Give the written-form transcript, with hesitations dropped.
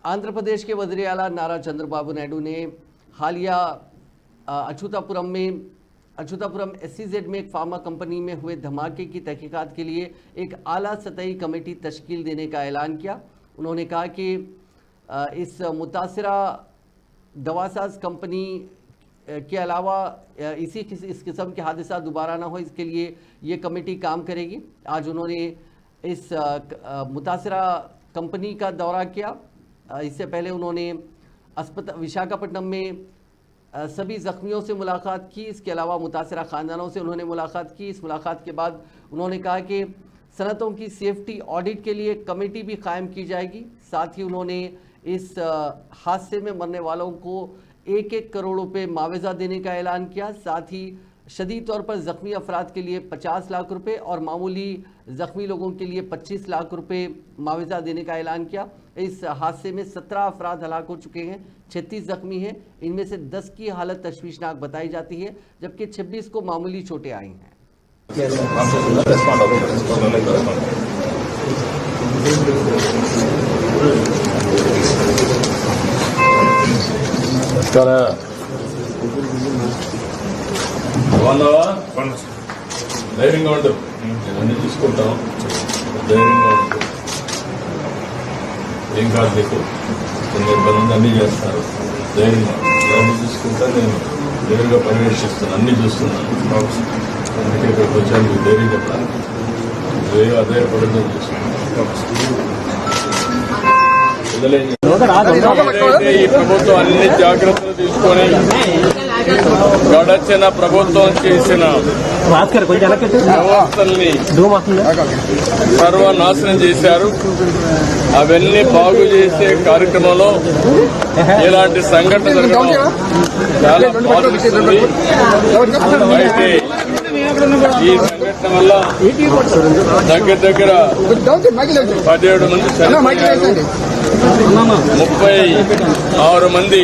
आंध्र प्रदेश के वज़ीर-ए-आला नारा चंद्रबाबू नायडू ने हालिया अछूतापुरम SEZ में एक फार्मा कंपनी में हुए धमाके की तहकीकात के लिए एक आला सतही कमेटी तश्कील देने का ऐलान किया। उन्होंने कहा कि इस मुतासिरा दवासाज कंपनी के अलावा इस किस्म के हादसा दोबारा ना हो, इसके लिए ये कमेटी काम करेगी। आज उन्होंने इस मुतासिरा कंपनी का दौरा किया। इससे पहले उन्होंने विशाखापट्टनम में सभी जख्मियों से मुलाकात की। इसके अलावा मुतासिरा ख़ानदानों से उन्होंने मुलाकात की। इस मुलाकात के बाद उन्होंने कहा कि सनतों की सेफ्टी ऑडिट के लिए कमेटी भी कायम की जाएगी। साथ ही उन्होंने इस हादसे में मरने वालों को 1-1 करोड़ रुपए मुआवजा देने का ऐलान किया। साथ ही शदीद तौर पर ज़ख्मी अफराद के लिए 50 लाख रुपए और मामूली ज़ख्मी लोगों के लिए 25 लाख रुपए मुआवजा देने का ऐलान किया। इस हादसे में 17 अफराद हलाक हो चुके हैं, 36 ज़ख्मी हैं। इनमें से 10 की हालत तशवीशनाक बताई जाती है, जबकि 26 को मामूली चोटें आई हैं। ధైర్యంగా ఉండు, అన్ని చూసుకుంటాం. ధైర్యంగా ఉండు, ఏం కాదు నీకు. కొన్ని ఇబ్బంది అన్నీ చేస్తారు. ధైర్యంగా అన్ని చూసుకుంటా. నేను ధైర్యంగా పర్యవేక్షిస్తాను, అన్ని చూస్తున్నాను. అందుకే ఇక్కడికి వచ్చాను. మీకు ధైర్యం చెప్తాను. ధైర్యం అధైర్యపడడం చూసుకున్నాను. ఈ ప్రభుత్వం అన్ని జాగ్రత్తలు తీసుకొని గడచిన ప్రభుత్వం చేసిన వ్యవస్థల్ని సర్వనాశనం చేశారు. అవన్నీ బాగు చేసే కార్యక్రమంలో ఇలాంటి సంఘటన జరగడం చాలా బాధిస్తుంది. అయితే ఈ సంఘటన వల్ల దగ్గర 17 మంది చనిపోయారు, 36 మంది